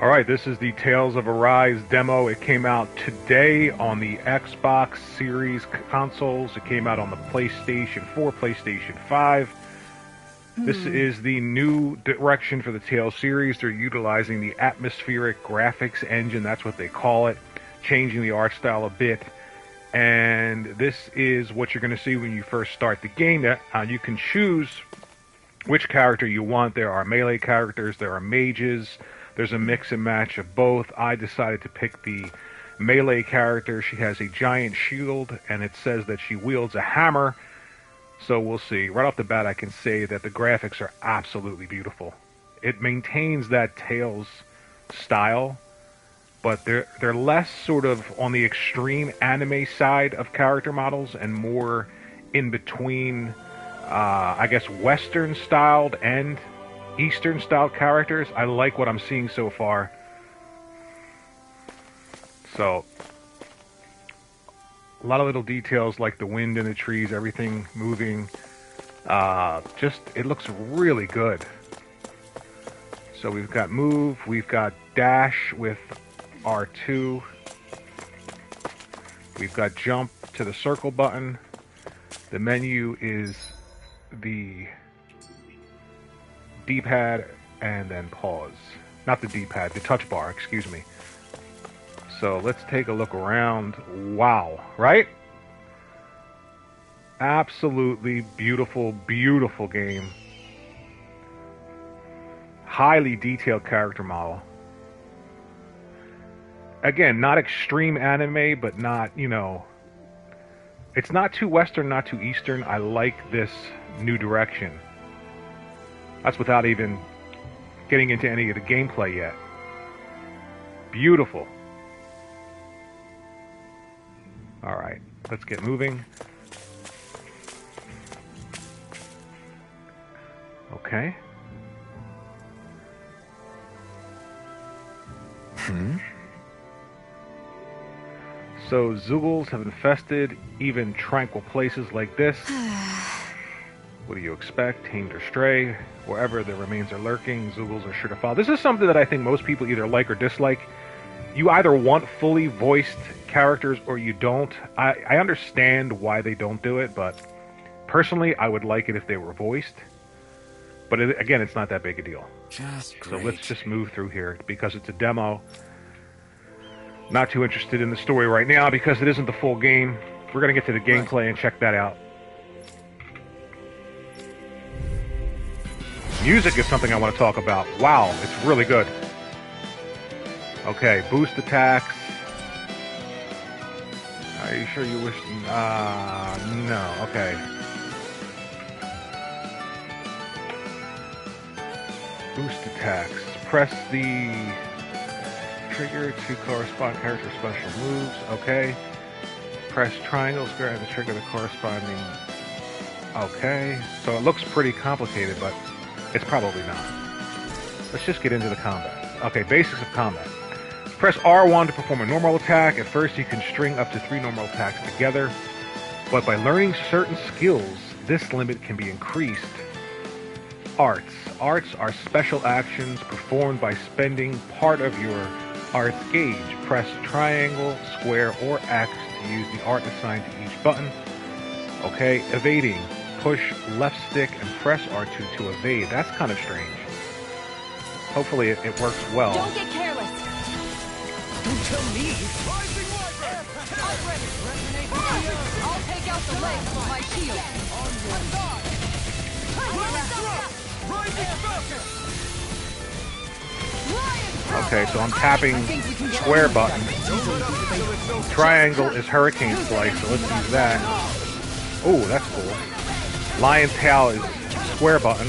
Alright, this is the Tales of Arise demo. It came out today on the Xbox Series consoles. It came out on the PlayStation 4, PlayStation 5. This is the new direction for the Tales series. They're utilizing the atmospheric graphics engine, that's what they call it, changing the art style a bit. And this is what you're going to see when you first start the game. You can choose which character you want. There are melee characters, there are mages, there's a mix and match of both. I decided to pick the melee character. She has a giant shield, and it says that she wields a hammer. So we'll see. Right off the bat, I can say that the graphics are absolutely beautiful. It maintains that Tales style, but they're less sort of on the extreme anime side of character models and more in between, I guess, Western styled and Eastern style characters. I like what I'm seeing so far. So a lot of little details like the wind in the trees, everything moving. It looks really good. So we've got move, we've got dash with R2. We've got jump to the circle button. The menu is the D-pad and then pause. Not the D-pad, the touch bar, excuse me. So let's take a look around. Wow, right? Absolutely beautiful, beautiful game. Highly detailed character model. Again, not extreme anime, but not, it's not too Western, not too Eastern. I like this new direction. That's without even getting into any of the gameplay yet. Beautiful. Alright, let's get moving. Okay. So, Zoogles have infested even tranquil places like this. What do you expect? Tamed or stray? Wherever the remains are lurking, Zoogles are sure to follow. This is something that I think most people either like or dislike. You either want fully voiced characters or you don't. I understand why they don't do it, but personally, I would like it if they were voiced. But again, it's not that big a deal. So let's just move through here because it's a demo. Not too interested in the story right now because it isn't the full game. We're going to get to the gameplay and check that out. Music is something I want to talk about. Wow, it's really good. Okay, boost attacks. Are you sure you wish... no, okay. Boost attacks. Press the trigger to correspond character special moves. Okay. Press triangle square to trigger the corresponding... Okay. So it looks pretty complicated, but it's probably not. Let's just get into the combat. Okay, basics of combat. Press R1 to perform a normal attack. At first, you can string up to 3 normal attacks together, but by learning certain skills, this limit can be increased. Arts. Arts are special actions performed by spending part of your arts gauge. Press triangle, square, or X to use the art assigned to each button. Okay, evading. Push left stick and press R2 to evade. That's kind of strange. Hopefully it works well. Don't get careless. Don't tell me. I'm ready. I'll take out the legs with my shield. Okay, so I'm tapping square button. Triangle is hurricane slice, so let's use that. Oh, that's cool. Lion tail is square button.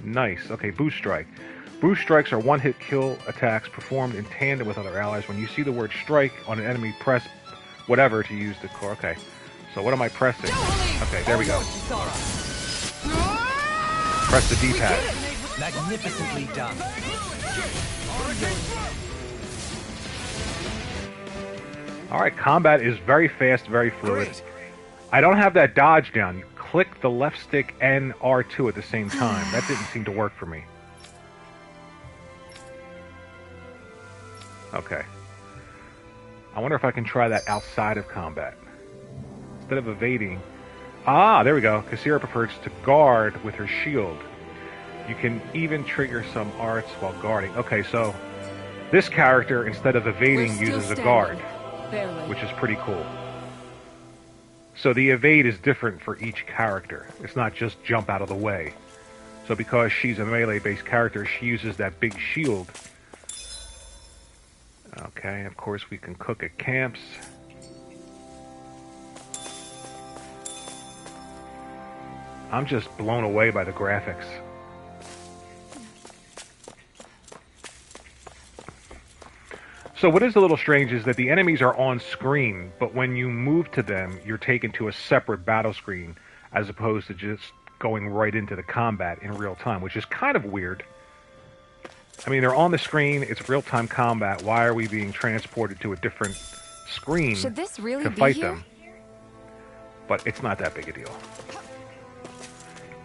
Nice. Okay, boost strike. Boost strikes are one-hit kill attacks performed in tandem with other allies. When you see the word strike on an enemy, press whatever to use the core. Okay, so what am I pressing? Okay, there we go. Press the D-pad. Magnificently done. Alright, combat is very fast, very fluid. I don't have that dodge down. You click the left stick and R2 at the same time. That didn't seem to work for me. Okay. I wonder if I can try that outside of combat. Instead of evading... Ah, there we go. Kassira prefers to guard with her shield. You can even trigger some arts while guarding. Okay, so this character, instead of evading, uses a guard, which is pretty cool. So the evade is different for each character. It's not just jump out of the way. So because she's a melee-based character, she uses that big shield. Okay, of course we can cook at camps. I'm just blown away by the graphics. So what is a little strange is that the enemies are on screen, but when you move to them, you're taken to a separate battle screen, as opposed to just going right into the combat in real time, which is kind of weird. I mean, they're on the screen, it's real-time combat. Why are we being transported to a different screen Should this really to be fight here? them? But it's not that big a deal.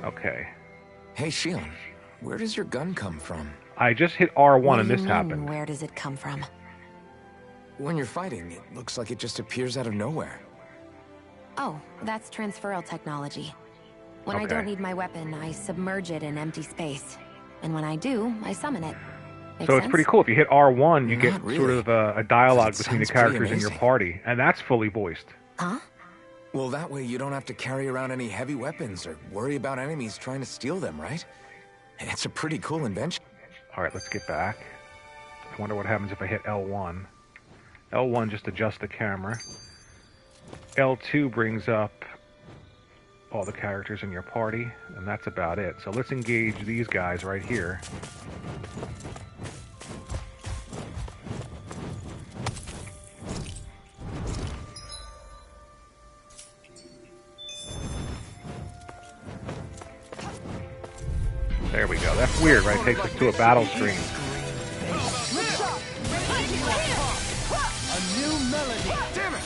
Okay. Hey, Shion, where does your gun come from? I just hit R1 What and do you this mean, happened. Where does it come from? When you're fighting, it looks like it just appears out of nowhere. Oh, that's transferal technology. When I Okay. don't need my weapon, I submerge it in empty space. And when I do, I summon it. Make So it's sense? pretty cool. If you hit R1, you get Not sort really. of a dialogue That between the sounds pretty characters in your amazing. party, and that's fully voiced. Huh? Well, that way you don't have to carry around any heavy weapons or worry about enemies trying to steal them, right? It's a pretty cool invention. All right, let's get back. I wonder what happens if I hit L1. L1 just adjusts the camera. L2 brings up all the characters in your party, and that's about it. So let's engage these guys right here. There we go. That's weird, right? Takes us to a battle screen. A new melody. Damn it!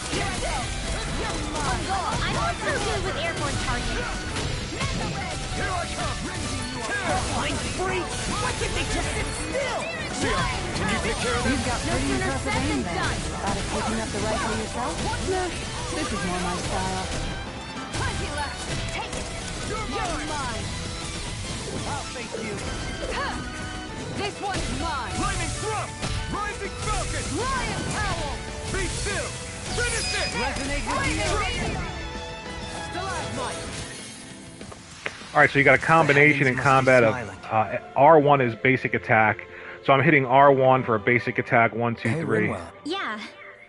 I'm also good with airborne targets. Here I come! Blind freak! Why can't they just sit still? Shion, can you take care of You've got pretty sooner impressive said aim than there. done. Thought of picking up the rifle yourself? Nah, this is more my style. Plenty left. Take it. You're mine. I'll face you. This one's mine. Lightning thrust! Rising falcon! Lion Cowl! Be still! Finish it! Resonate with you. All right, so you got a combination in must be combat of smiling. R1 is basic attack. So I'm hitting R1 for a basic attack, 1, 2, Hey, 3. Rinwell. Yeah.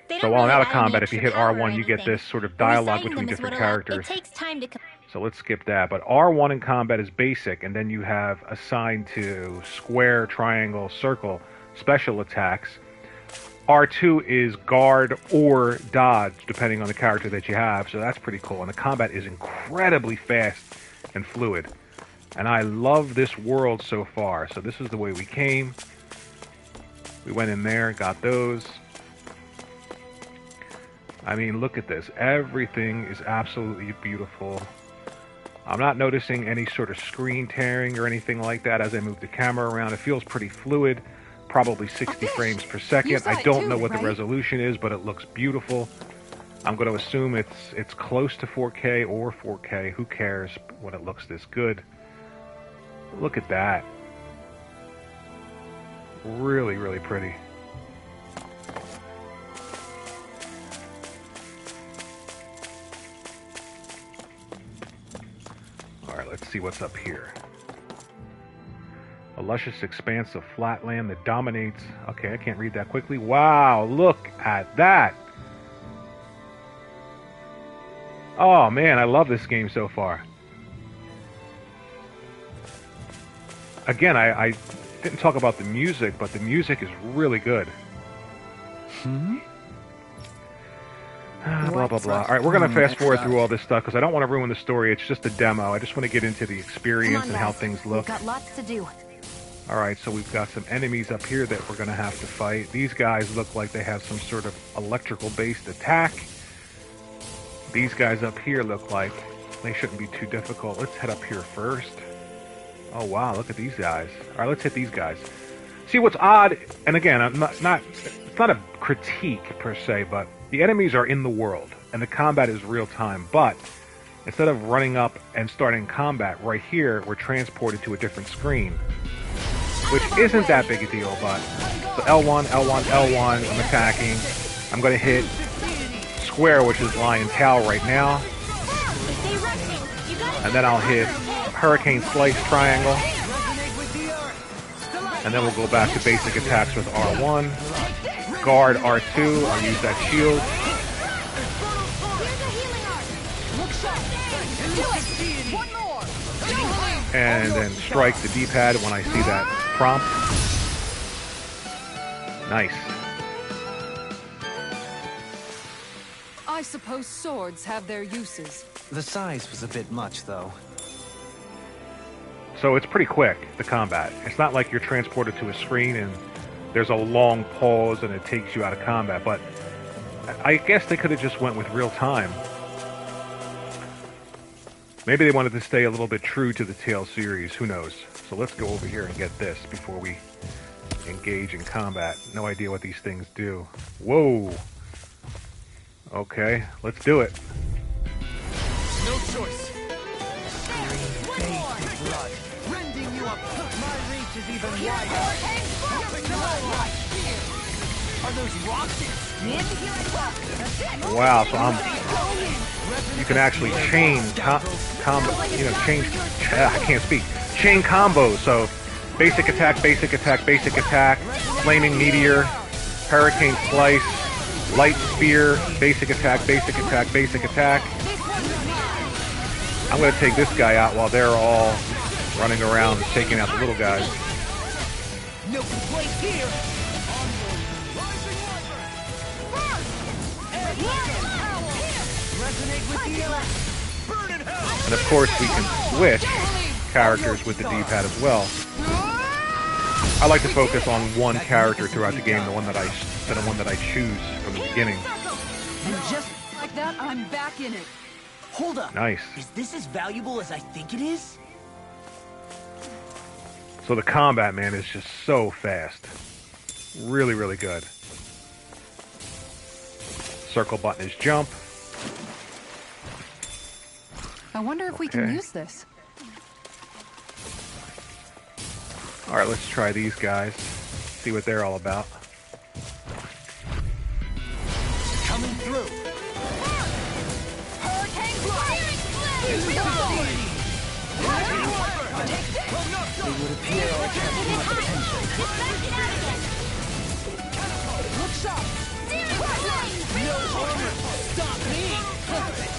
They So don't while I'm really out of add combat, any if you extra hit power or R1, you get anything. this sort of dialogue Reciting between them is different what allow- characters. It takes time to... So let's skip that. But R1 in combat is basic, and then you have assigned to square, triangle, circle, special attacks. R2 is guard or dodge, depending on the character that you have. So that's pretty cool. And the combat is incredibly fast and fluid. And I love this world so far. So this is the way we came. We went in there, got those. I mean, look at this. Everything is absolutely beautiful. I'm not noticing any sort of screen tearing or anything like that as I move the camera around. It feels pretty fluid, probably 60 frames per second. saw I it don't too, know what right? the resolution is, but it looks beautiful. I'm going to assume it's close to 4K or 4K. Who cares when it looks this good? Look at that. Really, really pretty. Alright, let's see what's up here. A luscious expanse of flat land that dominates... Okay, I can't read that quickly. Wow, look at that! Oh man, I love this game so far. Again, I didn't talk about the music, but the music is really good. Blah, blah, blah. All right, we're going to fast forward through all this stuff because I don't want to ruin the story. It's just a demo. I just want to get into the Come experience on, and how guys. things We've look. got lots to do. All right, so we've got some enemies up here that we're going to have to fight. These guys look like they have some sort of electrical-based attack. These guys up here look like they shouldn't be too difficult. Let's head up here first. Oh, wow, look at these guys. All right, let's hit these guys. See, what's odd, and again, I'm not it's not a critique per se, but the enemies are in the world, and the combat is real time, but instead of running up and starting combat right here, we're transported to a different screen, which isn't that big a deal, but so L1, L1, L1, I'm attacking. I'm going to hit square, which is lion tail right now, and then I'll hit hurricane slice triangle, and then we'll go back to basic attacks with R1, guard R2, I'll use that shield, and then strike the D-pad when I see that prompt. Nice. I suppose swords have their uses. The size was a bit much, though. So it's pretty quick, the combat. It's not like you're transported to a screen and there's a long pause and it takes you out of combat, but I guess they could have just went with real time. Maybe they wanted to stay a little bit true to the Tales series, who knows. So let's go over here and get this before we engage in combat. No idea what these things do. Whoa! Okay, let's do it. No choice. Blood, rending you up. My reach is even wider. Are those rocks? Wow, so you can actually chain I can't speak. Chain combos. So basic attack, basic attack, basic attack, flaming meteor, hurricane slice, light spear, basic attack, basic attack, basic attack. I'm going to take this guy out while they're all running around and taking out the little guys. No complaints here. And of course we can switch characters with the D-pad as well. I like to focus on one character throughout the game, the one that I choose from the beginning. And just Like that, I'm back in it. hold up. Nice. Is this as valuable as I think it is? So the combat, man, is just so fast. Really, really good. Circle button is jump. I wonder if we can use this. Alright, let's try these guys. See what they're all about. Coming through. It would appear our captain has potential. Look sharp. No armor. Stop me.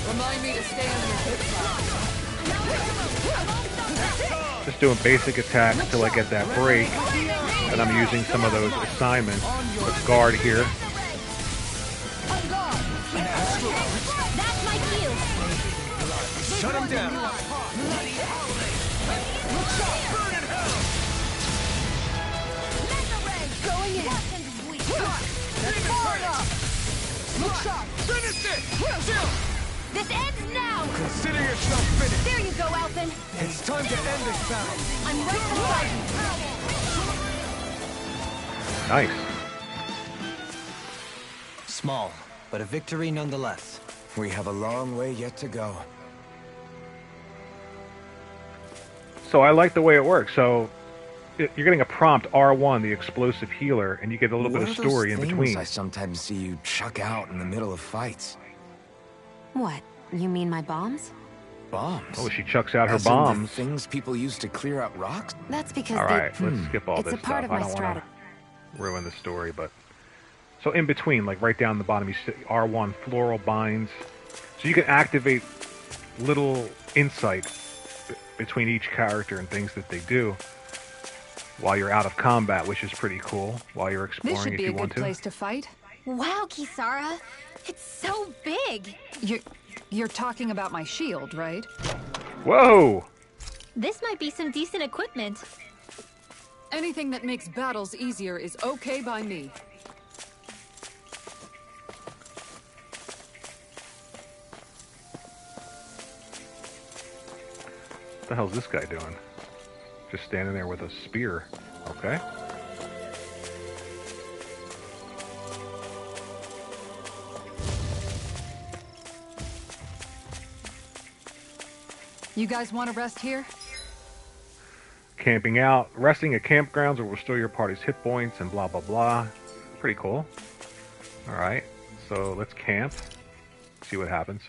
Remind me to stay on your hip line. Just doing basic attacks till I get that break. And I'm using some of those assignments. Let's guard here. That's my cue. Shut him down. Going in. Look sharp. Finish it. This ends now. Consider yourself finished. There you go, Alpin. It's time to end this battle. I'm right beside you. Nice. Small, but a victory nonetheless. We have a long way yet to go. So I like the way it works. So you're getting a prompt R1, the explosive healer, and you get a little bit of story in between. I sometimes see you chuck out in the middle of fights. What? You mean my bombs? Bombs? Oh, she chucks out her As in the bombs. things people use to clear out rocks? That's because All right, let's skip all it's this a part stuff. of I my don't want strategy. to ruin the story, but so in between, like right down the bottom, you see R1 floral binds, so you can activate little insight between each character and things that they do while you're out of combat, which is pretty cool. While you're This exploring, should if be you a good want to. place to fight. Wow, Kisara. It's so big. You're talking about my shield, right? Whoa! This might be some decent equipment. Anything that makes battles easier is okay by me. What the hell's this guy doing? Just standing there with a spear. Okay. You guys want to rest here? Camping out. Resting at campgrounds will restore your party's hit points and blah, blah, blah. Pretty cool. Alright, so let's camp. See what happens.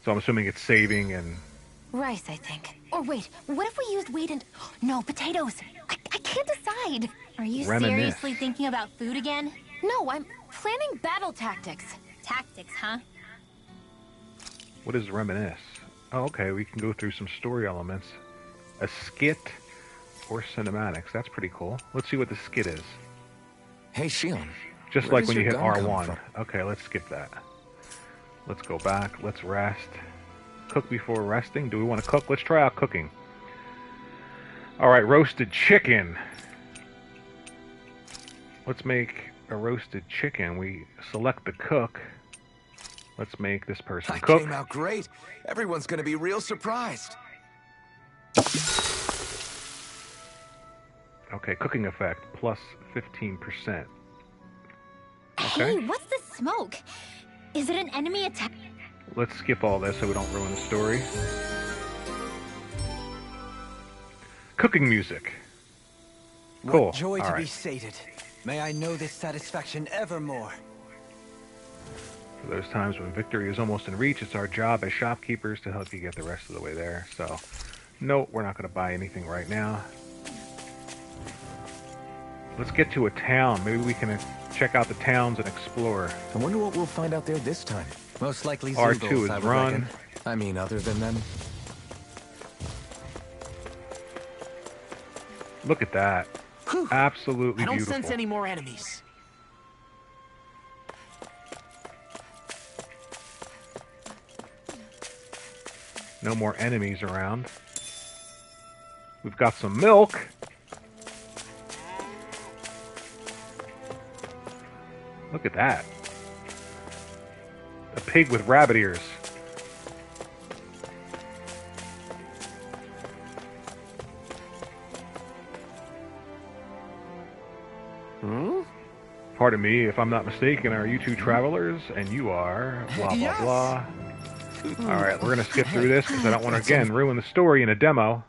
So I'm assuming it's saving and... Rice, I think. Or wait, what if we used wheat and... No, potatoes. I can't decide. Are you seriously thinking about food again? No, I'm planning battle tactics. Tactics, huh? What is reminisce? Oh, okay, we can go through some story elements. A skit or cinematics. That's pretty cool. Let's see what the skit is. Hey, Shion. Just Where like does when you your hit gun come R1. from? Okay, let's skip that. Let's go back. Let's rest. Cook before resting. Do we want to cook? Let's try out cooking. Alright, roasted chicken. Let's make a roasted chicken. We select the cook. Let's make this person I cook. came out great. Everyone's gonna be real surprised. Okay, cooking effect, plus 15%. Hey, Okay. what's the smoke? Is it an enemy attack? Let's skip all this so we don't ruin the story. Cooking music. Cool. What joy to All be right. sated. May I know this satisfaction evermore. For those times when victory is almost in reach, it's our job as shopkeepers to help you get the rest of the way there. So, no, we're not going to buy anything right now. Let's get to a town. Maybe we can check out the towns and explore. I wonder what we'll find out there this time. Most likely R2 Zoodles, is I would run. reckon. I mean, other than them. Look at that. Whew. Absolutely I don't beautiful. sense any more enemies. No more enemies around. We've got some milk. Look at that. A pig with rabbit ears. Pardon me, if I'm not mistaken, are you two travelers? And you are blah, blah, Yes. blah. Alright, we're going to skip through this because I don't want to, again, ruin the story in a demo.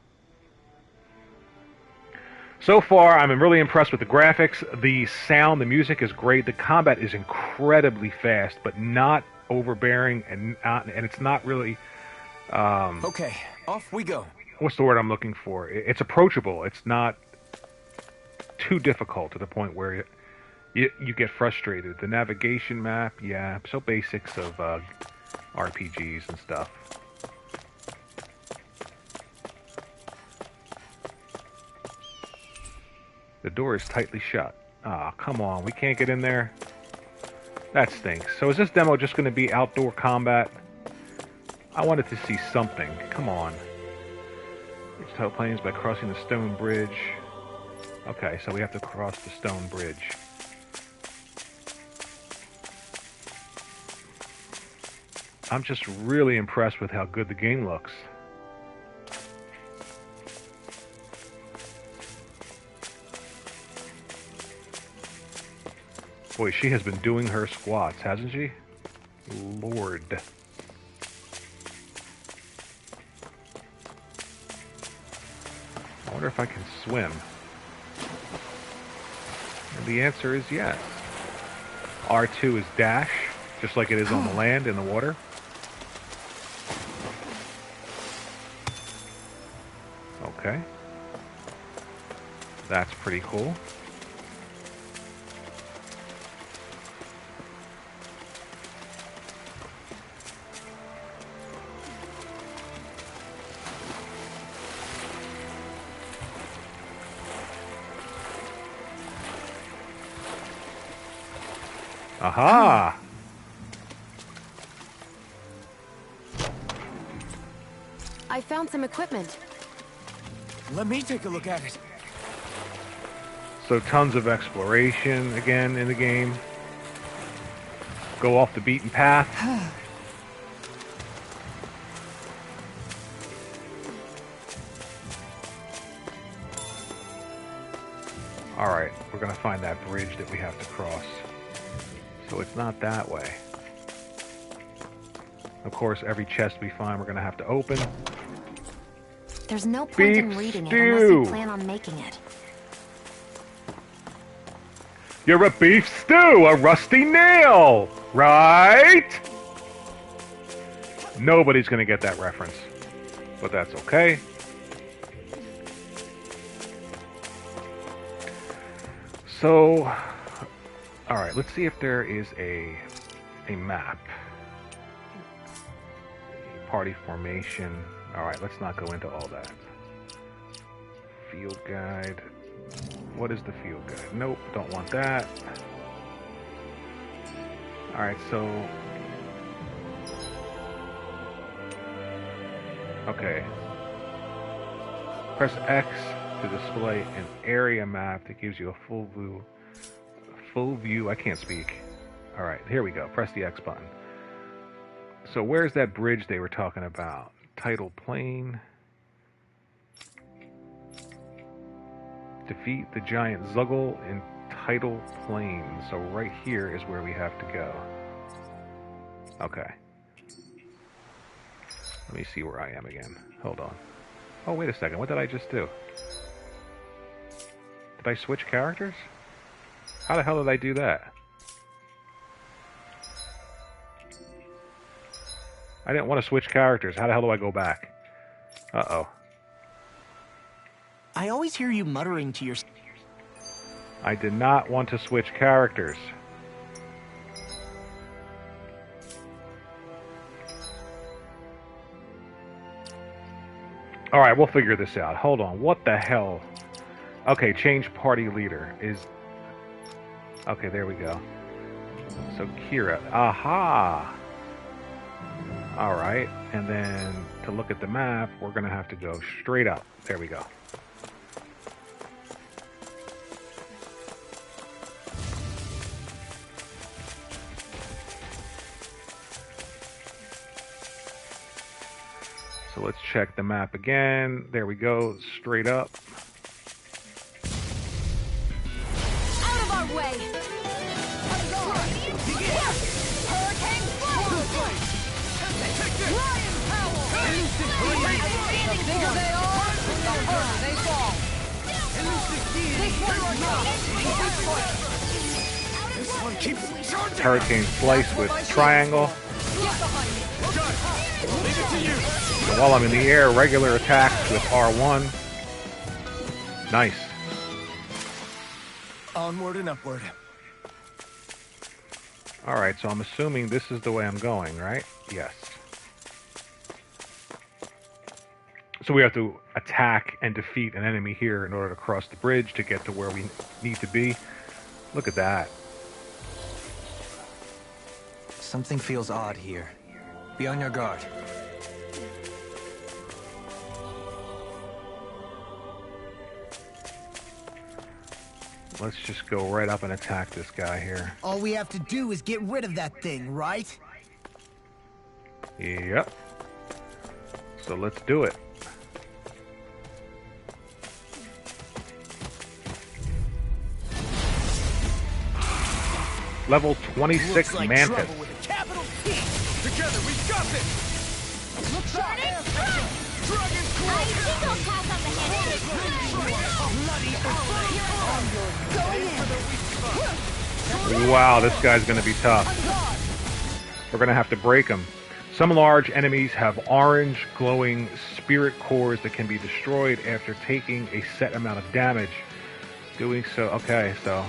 So far, I'm really impressed with the graphics. The sound, the music is great. The combat is incredibly fast, but not overbearing, and it's not really... Okay, off we go. what's the word I'm looking for? It's approachable. It's not too difficult to the point where you get frustrated. The navigation map, yeah, so basics of RPGs and stuff. The door is tightly shut. Ah, come on, we can't get in there? That stinks. So is this demo just going to be outdoor combat? I wanted to see something. Come on. Reach top planes by crossing the stone bridge. Okay, so we have to cross the stone bridge. I'm just really impressed with how good the game looks. Boy, she has been doing her squats, hasn't she? Lord. I wonder if I can swim. And the answer is yes. R2 is dash, just like it is on the land, in the water. Okay. That's pretty cool. Aha! I found some equipment. Let me take a look at it. So tons of exploration again in the game. Go off the beaten path. Alright, we're gonna find that bridge that we have to cross. So it's not that way. Of course, every chest we find, we're gonna have to open. There's no point in Beef reading it stew. unless you plan on making it. You're a beef stew, a rusty nail, right? Nobody's gonna get that reference, but that's okay. So, all right, let's see if there is a map. Party formation. All right, let's not go into all that. Field guide. What is the field guide? Nope, don't want that. All right, so okay. Press X to display an area map that gives you a full view. Full view. I can't speak. All right, here we go. Press the X button. So where's that bridge they were talking about? Tidal Plain. Defeat the giant Zuggle in Tidal Plain. So right here is where we have to go. Okay. Let me see where I am again. Hold on. Oh, wait a second. What did I just do? Did I switch characters? How the hell did I do that? I didn't want to switch characters. How the hell do I go back? Uh-oh. I always hear you muttering to yourself. I did not want to switch characters. Alright, we'll figure this out. Hold on. What the hell? Okay, change party leader is... Okay, there we go. So, Kira. Aha! Alright, and then to look at the map, we're going to have to go straight up. There we go. So let's check the map again. There we go, straight up. Out of our way! Hurricane Lion Power! The bigger they are, the harder they fall. This one keeps charging. Hurricane Slice with triangle. So while I'm in the air, regular attacks with R1. Nice. Onward and upward. Alright, so I'm assuming this is the way I'm going, right? Yes. So we have to attack and defeat an enemy here in order to cross the bridge to get to where we need to be. Look at that. Something feels odd here. Be on your guard. Let's just go right up and attack this guy here. All we have to do is get rid of that thing, right? Yep. So let's do it. Level 26 Looks like Mantis. trouble with a capital T. Together we got this. Looks like Dragon Claw. I think I'll pass on the hand. Wow, this guy's going to be tough. We're going to have to break him. Some large enemies have orange, glowing spirit cores that can be destroyed after taking a set amount of damage. Doing so, okay, so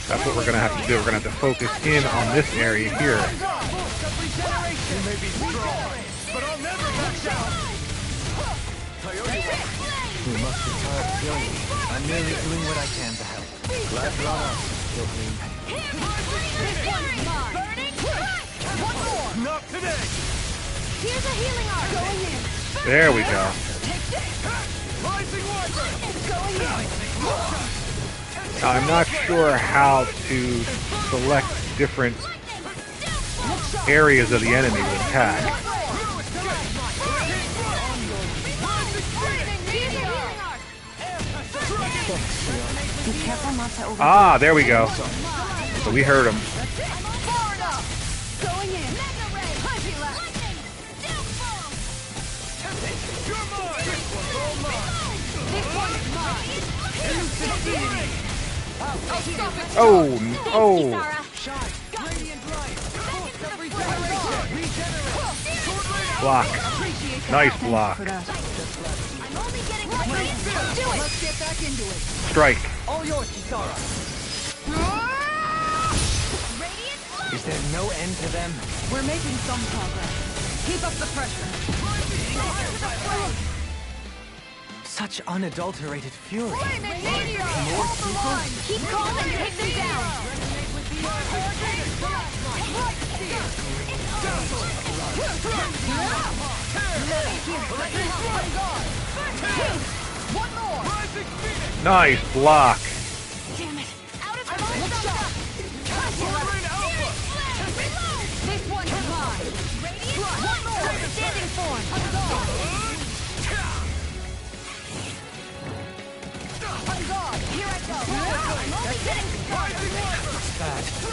that's what we're going to have to do. We're going to have to focus in on this area here. You may be strong, but I'll never back down. You must be tired of killing me. I'm merely doing what I can to help. Glad you're on us, Pilgrim. Not today. Here's a healing arc. Going in. There we go. Rising Wyvern. Now, I'm not sure how to select different areas of the enemy to attack. Be careful not to over. Ah, there we go. So we heard him. Far enough. Going in. Mega ray. Oh, block. Nice block. Let's get back into it. Strike. All yours, Kisara. Is there no end to them? We're making some progress. Keep up the pressure. Such unadulterated fury. More people? Keep calm and take them down. One more. Nice block. Damn it. Out of This one is mine. One more. Standing form. On guard. Here I go. I'm only getting started.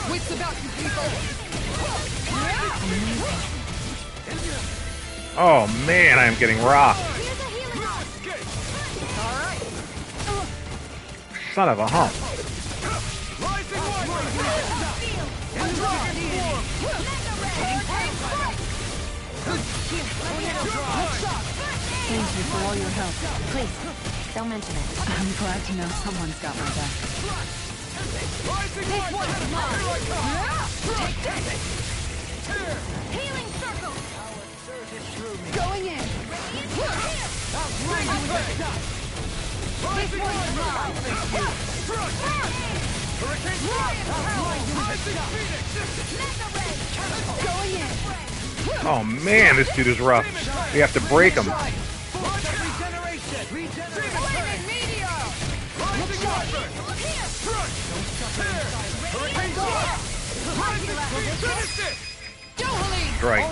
Wits about you people. Oh man, I am getting rocked. Here's a healing arm. All right. Son of a hump. Thank you for all your help. Please, don't mention it. I'm glad to know someone's got my back. This one is mine. Healing circle. Going in. This one is mine. Going in. Oh man, this dude is rough. We have to break him. Strike.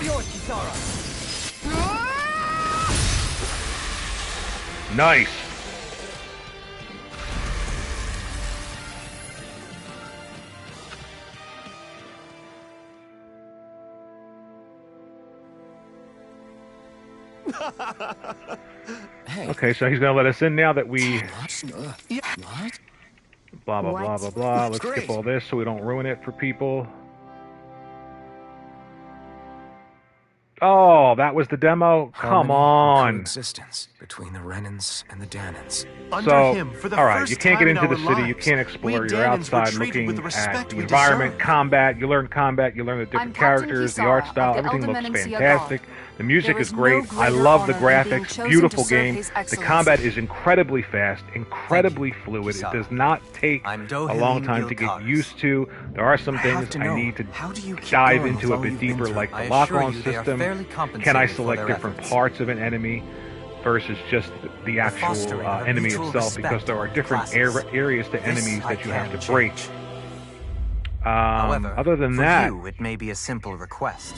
Nice. Hey. Okay, so he's gonna let us in now that we What? blah blah blah blah blah. Let's skip all this so we don't ruin it for people. Oh, that was the demo? Come on. Coexistence between the Renans and the Danans. So, alright, you can't get into the city, you can't explore, you're outside looking at the environment, combat, you learn the different characters, the art style, everything looks fantastic. The music is great, I love the graphics, beautiful game. The combat is incredibly fast, incredibly fluid, it does not take a long time to get used to. There are some things I need to dive into a bit deeper, like the lock-on system. Can I select different parts of an enemy versus just the actual enemy itself, because there are different areas to enemies that you have to break. Other than that, it may be a simple request.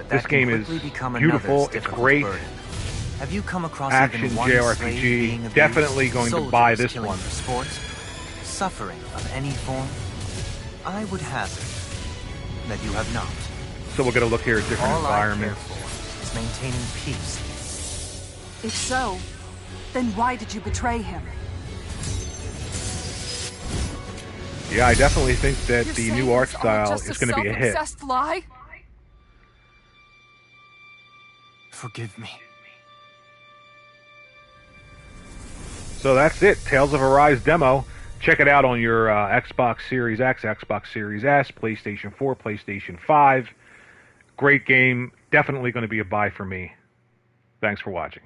This game is beautiful, it's great. Have you come across action even one JRPG. Definitely going to buy this one. For sport, suffering of any form? I would hazard that you have not. So we're going to look here at different environments. All I care for is maintaining peace. If so, then why did you betray him? Yeah, I definitely think that the new art style is going to be a hit. Lie? Forgive me. So that's it. Tales of Arise demo. Check it out on your Xbox Series X, Xbox Series S, PlayStation 4, PlayStation 5. Great game. Definitely going to be a buy for me. Thanks for watching.